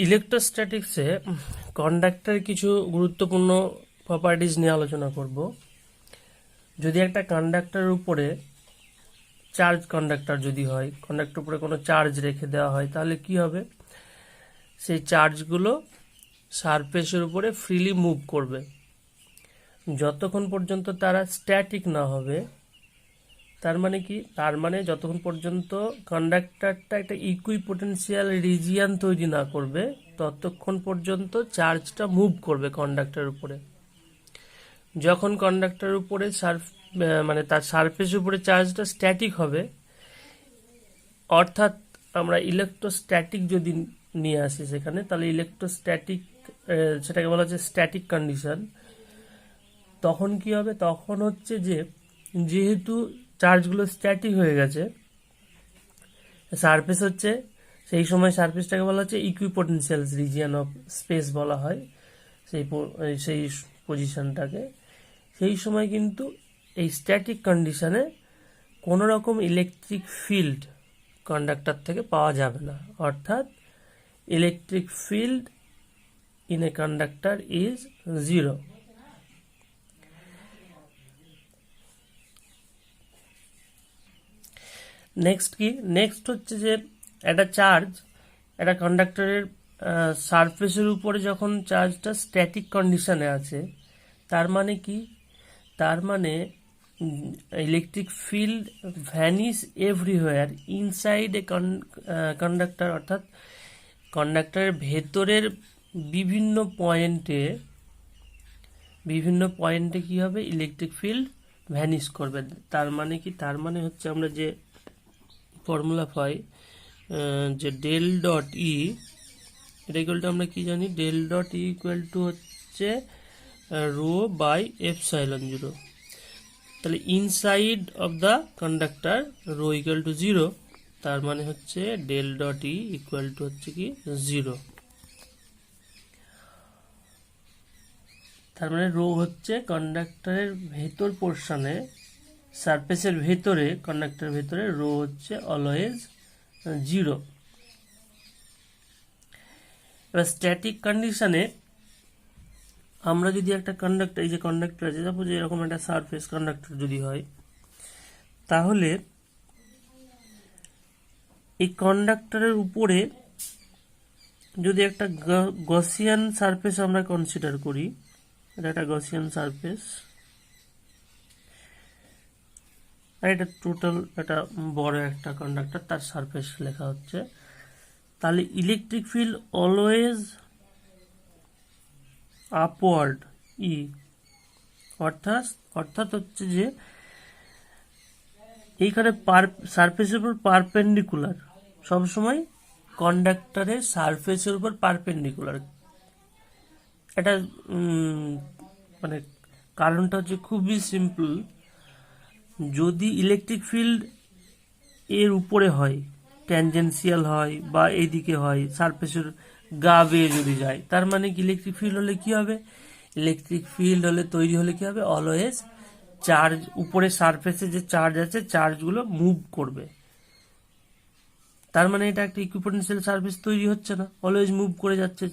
ইলেকট্রোস্ট্যাটিক্সে কন্ডাক্টরের কিছু গুরুত্বপূর্ণ প্রপার্টিজ নিয়ে আলোচনা করব। যদি একটা কন্ডাক্টরের উপরে চার্জ কন্ডাক্টর যদি হয়, কন্ডাক্টর উপরে কোনো চার্জ রেখে দেওয়া হয়, তাহলে কি হবে? সেই চার্জগুলো সারফেসের উপরে ফ্রিলি মুভ করবে যতক্ষণ পর্যন্ত তারা স্ট্যাটিক না হবে। তার মানে কি? তার মানে যতক্ষণ পর্যন্ত কন্ডাক্টরটা একটা ইকুইপোটেনশিয়াল রিজিয়ান তৈরি না করবে ততক্ষণ পর্যন্ত চার্জটা মুভ করবে কন্ডাক্টরের উপরে। যখন কন্ডাক্টরের উপরে মানে তার সারফেসের উপরে চার্জটা স্ট্যাটিক হবে, অর্থাৎ আমরা ইলেকট্রোস্ট্যাটিক যদি নিয়ে আসি সেখানে, তাহলে ইলেকট্রোস্ট্যাটিক সেটাকে বলা হচ্ছে স্ট্যাটিক কন্ডিশন। তখন কি হবে? তখন হচ্ছে যে যেহেতু চার্জগুলো স্ট্যাটিক হয়ে গেছে, সারফেস হচ্ছে সেই সময় সারফেসটাকে বলা হচ্ছে ইকুইপোটেনশিয়াল রিজিয়ন অফ স্পেস বলা হয় সেই পজিশনটাকে। সেই সময় কিন্তু এই স্ট্যাটিক কন্ডিশনে কোনো রকম ইলেকট্রিক ফিল্ড কন্ডাক্টর থেকে পাওয়া যাবে না, অর্থাৎ electric field in a conductor is zero. Next হচ্ছে যে একটা চার্জ একটা কন্ডাক্টরের সারফেসের উপরে যখন চার্জটা স্ট্যাটিক কন্ডিশনে আছে, তার মানে কি? তার মানে electric field vanish everywhere inside a conductor, অর্থাৎ কন্ডাক্টরের ভেতরের বিভিন্ন পয়েন্টে কি হবে? ইলেকট্রিক ফিল্ড ভ্যানিশ করবে। তার মানে কি? তার মানে হচ্ছে আমরা যে ফর্মুলা পাই যে ডেল ডট ই, এটা ইকুয়াল টু আমরা কি জানি? Del dot E equal to হচ্ছে রো বাই এপসাইলন জিরো। তাহলে inside of the conductor rho equal to zero, তার মানে হচ্ছে del dot E equal to হচ্ছে কি জিরো। তার মানে রো হচ্ছে কন্ডাক্টরের ভেতর পোর্শনে, সারফেসের ভেতরে, কন্ডাক্টরের ভেতরে রো হচ্ছে অলওয়েজ জিরো। এবার স্ট্যাটিক কন্ডিশনে আমরা যদি একটা কন্ডাক্টর, এই যে কন্ডাক্টর আছে, সাপোজ এরকম একটা সারফেস কন্ডাক্টর যদি হয়, তাহলে এই কন্ডাক্টরের উপরে যদি একটা গসিয়ান সারফেস আমরা কনসিডার করি, এটা একটা গসিয়ান সারফেস, আর এটা টোটাল একটা বড় একটা কন্ডাক্টর, তার সারফেস লেখা হচ্ছে, তাহলে ইলেকট্রিক ফিল্ড অলওয়েজ আপওয়ার্ড ই, অর্থাৎ হচ্ছে যে এইখানে সারফেসের উপর পারপেন্ডিকুলার, সবসময় কন্ডাক্টরের সারফেসের উপর পারপেন্ডিকুলার। এটা মানে কারণটা হচ্ছে খুবই সিম্পল। যদি ইলেকট্রিক ফিল্ড এর উপরে হয়, ট্যানজেন্সিয়াল হয় বা এইদিকে হয়, সারফেসের গা বেয়ে যদি যায়, তার মানে কি? ইলেকট্রিক ফিল্ড হলে কি হবে? ইলেকট্রিক ফিল্ড তৈরি হলে কি হবে? অলওয়েজ চার্জ, উপরে সারফেসে যে চার্জ আছে, চার্জগুলো মুভ করবে। তার মানে এটা একটা ইকুইপোটেনশিয়াল সারফেস তৈরি হচ্ছে না, অলওয়েজ মুভ করে যাচ্ছে।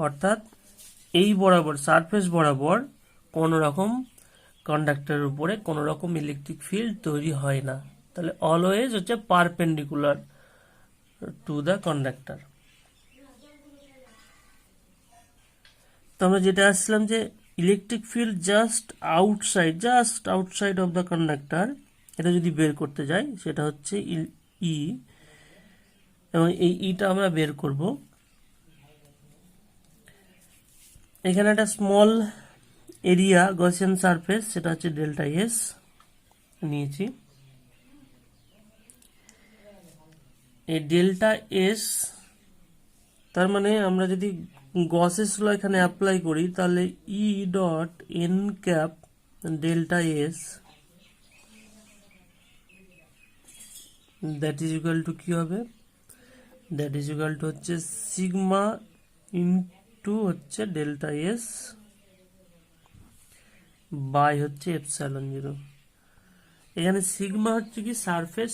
অর্থাৎ এই বরাবর, সারফেস বরাবর কোনো রকম কন্ডাক্টরের উপরে কোনো রকম ইলেকট্রিক ফিল্ড তৈরি হয় না। তাহলে অলওয়েজ হচ্ছে পারপেন্ডিকুলার টু দ্য কন্ডাক্টর। তো আমরা যেটা আসছিলাম যে electric field just outside of the conductor, এটা যদি বের করতে যাই, সেটা হচ্ছে ই, এবং এই ইটা আমরা বের করব। এখানে একটা স্মল এরিয়া গসিয়ান সারফেস, সেটা হচ্ছে ডেল্টা এস নিয়েছি। এই ডেল্টা এস, তার মানে আমরা যদি গসেস ল এখানে অ্যাপ্লাই করি, তাহলে E dot N cap delta S, that is equal to কি হবে? দ্যাট ইজ ইকুয়াল টু হচ্ছে সিগমা ইনটু হচ্ছে ডেল্টা এস বাই হচ্ছে এপসাইলন জিরো। এখানে সিগমা হচ্ছে কি surface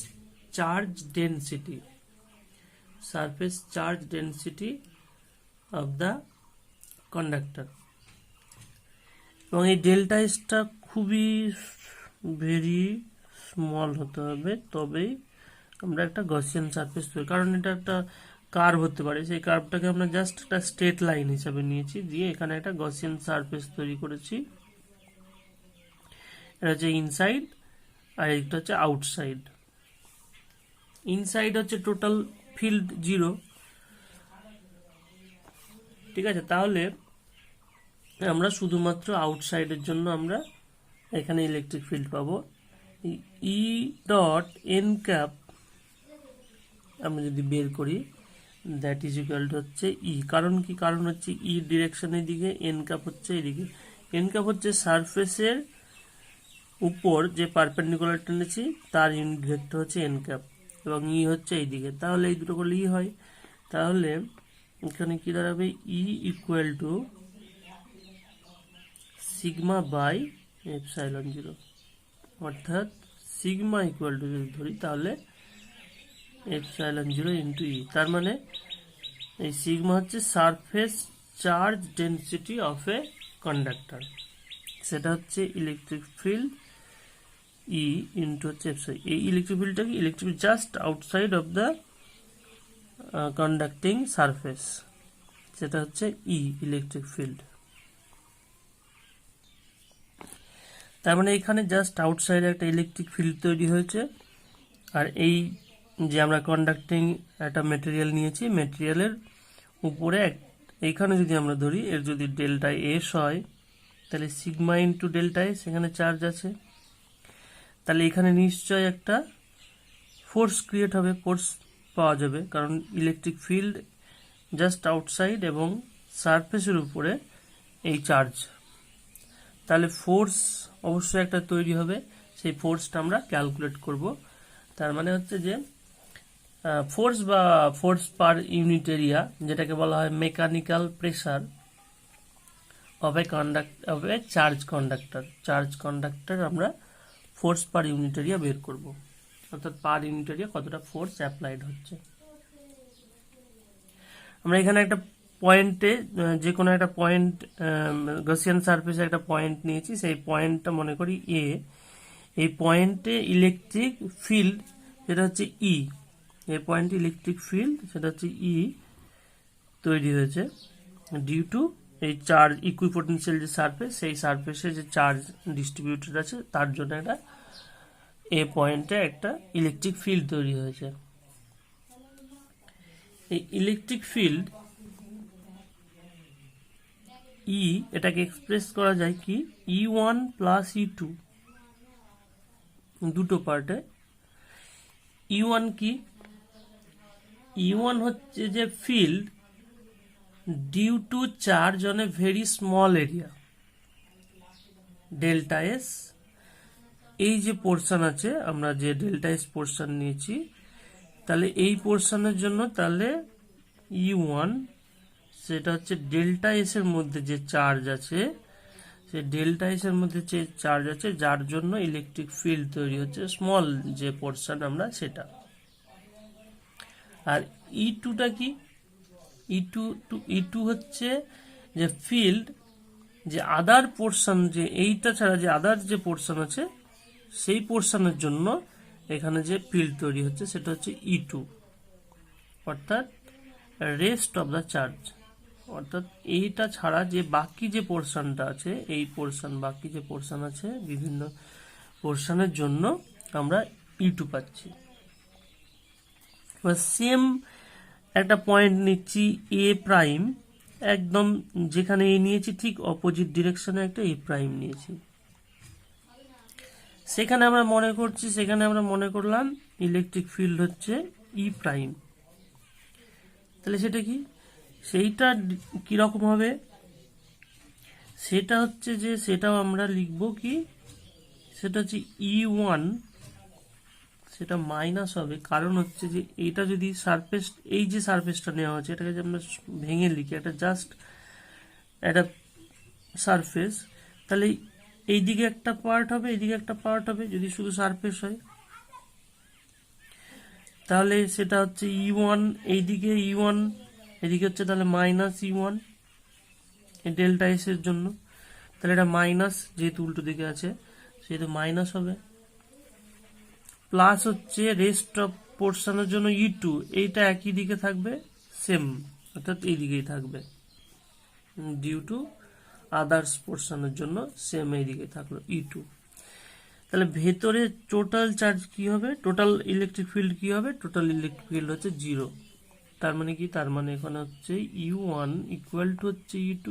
charge density, surface charge density of the conductor. এবং এই ডেল্টা এসটা খুবই ভেরি স্মল হতে হবে, তবেই আমরা একটা গসিয়ান সারফেস তৈরি, কারণ এটা একটা কার্ভ হতে পারে, সেই কার্ভটাকে আমরা জাস্ট একটা স্ট্রেট লাইন হিসাবে নিয়েছি, দিয়ে এখানে একটা গসিয়ান সারফেস তৈরি করেছি। এটা হচ্ছে ইনসাইড আর এটা হচ্ছে আউটসাইড। ইনসাইড হচ্ছে টোটাল ফিল্ড 0, ঠিক আছে। তাহলে আমরা শুধুমাত্র আউটসাইডের জন্য আমরা এখানে ইলেকট্রিক ফিল্ড পাবো। ই ডট এন ক্যাপ আমরা যদি বের করি, দ্যাট ইজ ইকুয়াল টু হচ্ছে ই। কারণ কি? কারণ হচ্ছে ই ডিরেকশনের দিকে, এন ক্যাপ হচ্ছে এদিকে। এন ক্যাপ হচ্ছে সারফেসের উপর যে পারপেন্ডিকুলার টেনেছি তার ইউনিট ভেক্টর হচ্ছে এন ক্যাপ, এবং ই হচ্ছে এইদিকে। তাহলে এই দুটো করলে ই হয়। তাহলে এখানে কি দাঁড়াবে? E equal to sigma by epsilon 0, অর্থাৎ সিগমা ইকুয়াল টু যদি ধরি তাহলে এপসাইলন 0 ইন্টু ই। তার মানে এই সিগমা হচ্ছে surface charge density of a conductor, সেটা হচ্ছে ইলেকট্রিক ফিল্ড ই ইন্টু হচ্ছে এপসাইলন। এই ইলেকট্রিক ফিল্ডটা কি? Electric field just outside of the conducting surface, সেটা হচ্ছে ই ইলেকট্রিক ফিল্ড। তার মানে এখানে জাস্ট আউটসাইডে একটা ইলেকট্রিক ফিল্ড তৈরি হয়েছে। আর এই যে আমরা কন্ডাক্টিং একটা মেটেরিয়াল নিয়েছি, মেটেরিয়ালের উপরে এইখানে যদি আমরা ধরি, এর যদি ডেল্টা এস হয় তাহলে সিগমা ইন্টু ডেল্টা এস, এখানে চার্জ আছে, তাহলে এখানে নিশ্চয় একটা ফোর্স ক্রিয়েট হবে, ফোর্স পাওয়া যাবে, কারণ ইলেকট্রিক ফিল্ড জাস্ট আউটসাইড এবং সারফেসের উপরে এই চার্জ, তাহলে ফোর্স অবশ্যই একটা তৈরি হবে। সেই ফোর্সটা আমরা ক্যালকুলেট করব। তার মানে হচ্ছে যে ফোর্স বা ফোর্স পার ইউনিট এরিয়া, যেটাকে বলা হয় mechanical pressure of A charge conductor আমরা ফোর্স পার ইউনিট এরিয়া বের করব, অর্থাৎ পার ইউনিট এরিয়া কতটা ফোর্স অ্যাপ্লাইড হচ্ছে। আমরা এখানে একটা পয়েন্টে, যে কোনো একটা পয়েন্ট, গসিয়ান সারফেসে একটা পয়েন্ট নিয়েছি, সেই পয়েন্টটা মনে করি এ। এই পয়েন্টে ইলেকট্রিক ফিল্ড যেটা হচ্ছে ই, এই পয়েন্টে ইলেকট্রিক ফিল্ড সেটা হচ্ছে ই তৈরি হয়েছে ডিউ টু এই চার্জ ইকুইপোটেনশিয়াল যে সারফেস, সেই সারফেসে যে চার্জ ডিস্ট্রিবিউটেড আছে তার জন্য একটা এ পয়েন্টে একটা ইলেকট্রিক ফিল্ড তৈরি হয়েছে। এই ইলেকট্রিক ফিল্ড ই, এটাকে এক্সপ্রেস করা যায় কি? E1 প্লাস E2, দুটো পার্টে। E1 কি? E1 হচ্ছে যে field due to charge on a very small area, delta S. এই যে পোর্শন আছে, আমরা যে ডেল্টা এস পোর্শন নিয়েছি, তাহলে এই পোর্শনের জন্য তাহলে E1 সেটা হচ্ছে ডেল্টা এস এর মধ্যে যে চার্জ আছে, সেই ডেল্টা এস এর মধ্যে যে চার্জ আছে, যার জন্য ইলেকট্রিক ফিল্ড তৈরি হচ্ছে, স্মল যে পোর্শন আমরা সেটা। আর E2টা কি? E2 হচ্ছে যে ফিল্ড, যে আদার পোর্শন, যে এইটা ছাড়া যে আদার যে পোর্শন আছে, সেই পোর্শনের জন্য এখানে যে ফিল্ড তৈরি হচ্ছে সেটা হচ্ছে E2, অর্থাৎ রেস্ট অফ দ্য চার্জ। অর্থাৎ এইটা ছাড়া যে বাকি যে পোর্শনটা আছে, এই পোর্শন, বাকি যে পোর্শন আছে বিভিন্ন পোর্শনের জন্য আমরা E2 পাচ্ছি। সেম একটা পয়েন্ট নিচ্ছি এ প্রাইম, একদম যেখানে এ নিয়েছি ঠিক অপোজিট ডিরেকশনে একটা এ প্রাইম নিয়েছি। সেখানে আমরা মনে করলাম ইলেকট্রিক ফিল্ড হচ্ছে ই প্রাইম। তাহলে সেটা কি? সেইটা কিরকম হবে? সেটা হচ্ছে যে, সেটাও আমরা লিখবো কি, সেটা হচ্ছে E1, সেটা মাইনাস হবে। কারণ হচ্ছে যে এইটা যদি সারফেস, এই যে সারফেসটা নেওয়া হচ্ছে, এটাকে যদি আমরা ভেঙে লিখি, এটা জাস্ট একটা সারফেস, তাহলে এইদিকে একটা পার্ট হবে, এইদিকে একটা পার্ট হবে, যদি শুধু সারফেস হয়। তাহলে সেটা হচ্ছে E1, এইদিকে E1, এদিকে হচ্ছে তাহলে মাইনাস E1 এই ডেল্টা এস এর জন্য। তাহলে এটা মাইনাস, যেহেতু উল্টো দিকে আছে সেহেতু মাইনাস হবে। প্লাস হচ্ছে রেস্ট অফ পোর্শনের জন্য E2, এইটা একই দিকে থাকবে, সেম, অর্থাৎ এই দিকেই থাকবে। ডিউ টু আদার্স পোর্শনের জন্য সেম এই দিকে থাকলো E2। তাহলে ভেতরে টোটাল চার্জ কি হবে, টোটাল ইলেকট্রিক ফিল্ড কি হবে, টোটাল ইলেকট্রিক ফিল্ড হচ্ছে 0। তার মানে কি, তার মানে এখানে হচ্ছে U1 ইকুয়াল টু হচ্ছে E2।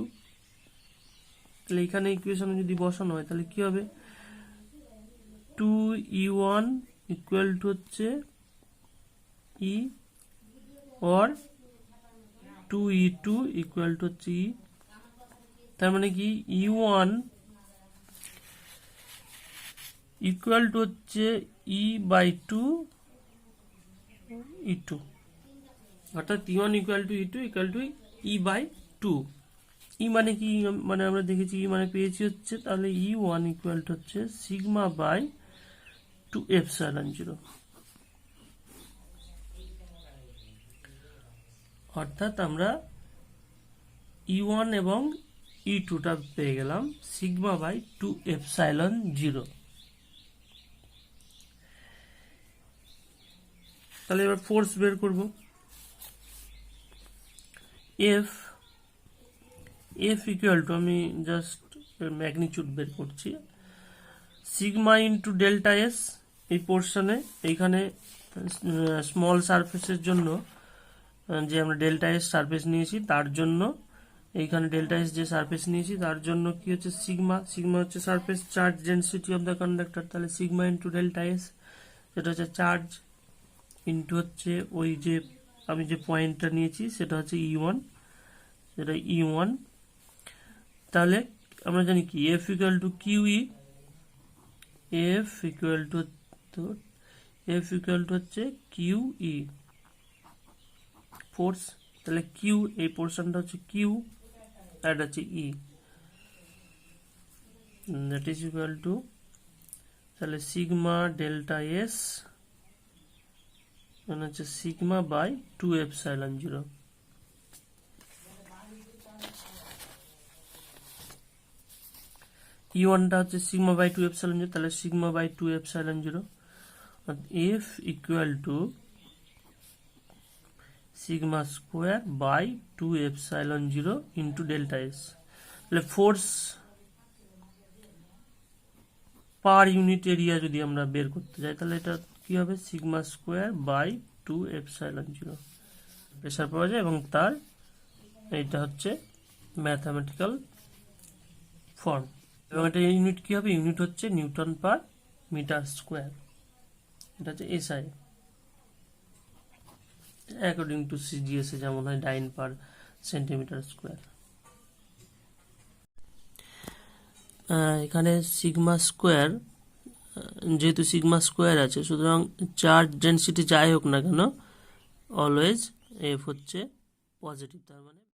তাহলে এখানে ইকুয়েশনে যদি বসানো হয় তাহলে কি হবে, 2E1 ইকুয়াল টু হচ্ছে E, or 2E2 equal to হচ্ছে E। তার মানে কি E1 ইকুয়াল টু হচ্ছে E/2 E2, অর্থাৎ E1 equal to E2 equal to E/2। ই মানে কি, মানে আমরা দেখেছি ই মানে পেয়েছি হচ্ছে, তাহলে E1 ইকুয়াল টু হচ্ছে সিগমা বাই 2 এপসাইলন 0, অর্থাৎ আমরা E1 এবং E2 টা পেয়ে গেলাম সিগমা বাই 2 এপসাইলন 0। তাহলে এবার ফোর্স বের করব। এফ ইকুয়াল টু, আমি জাস্ট ম্যাগনিটিউড বের করছি, সিগমা ইন্টু ডেল্টা এস এই পোর্শনে, এইখানে স্মল সারফেসের জন্য যে আমরা ডেল্টা এস সারফেস নিয়েছি তার জন্য, এইখানে ডেল্টা এস যে সারফেস নিয়েছি তার জন্য কি হচ্ছে সিগমা, সিগমা হচ্ছে surface charge density of the conductor. তাহলে সিগমা ইন্টু ডেল্টা এস সেটা হচ্ছে চার্জ, ইন্টু হচ্ছে ওই যে আমি যে পয়েন্টটা নিয়েছি সেটা হচ্ছে E1, সেটা E1। তাহলে আমরা জানি কি F equal two kiwi, F equal to হচ্ছে কিউই ফোর্স। তাহলে কিউ এই পোর্শনটা হচ্ছে কিউ, আর এটা হচ্ছে ই, দ্যাট ইজ ইকুয়াল টু, তাহলে সিগমা ডেল্টা এস মানে হচ্ছে সিগমা বাই 2 এপসাইলন 0। E1 টা হচ্ছে সিগমা বাই 2 এপসাইলন 0, তাহলে sigma by 2 epsilon 0, F equal to sigma square by 2 epsilon 0 into delta S. তাহলে ফোর্স পার ইউনিট এরিয়া যদি আমরা বের করতে যাই তাহলে এটা কি হবে, sigma square by 2 epsilon 0 pressure পাওয়া যায়, এবং তার এইটা হচ্ছে ম্যাথামেটিক্যাল ফর্ম। এবং এটা ইউনিট কি হবে, ইউনিট হচ্ছে নিউটন পার মিটার স্কোয়ার, এটা হচ্ছে এসআই, অ্যাকর্ডিং টু সিজিএস যেমন হয় ডাইন পার সেন্টিমিটার স্কোয়ার। এখানে সিগমা স্কোয়ার, যেহেতু সিগমা স্কোয়ার আছে সুতরাং চার্জ ডেন্সিটি যাই হোক না কেন অলওয়েজ এফ হচ্ছে পজিটিভ, তার মানে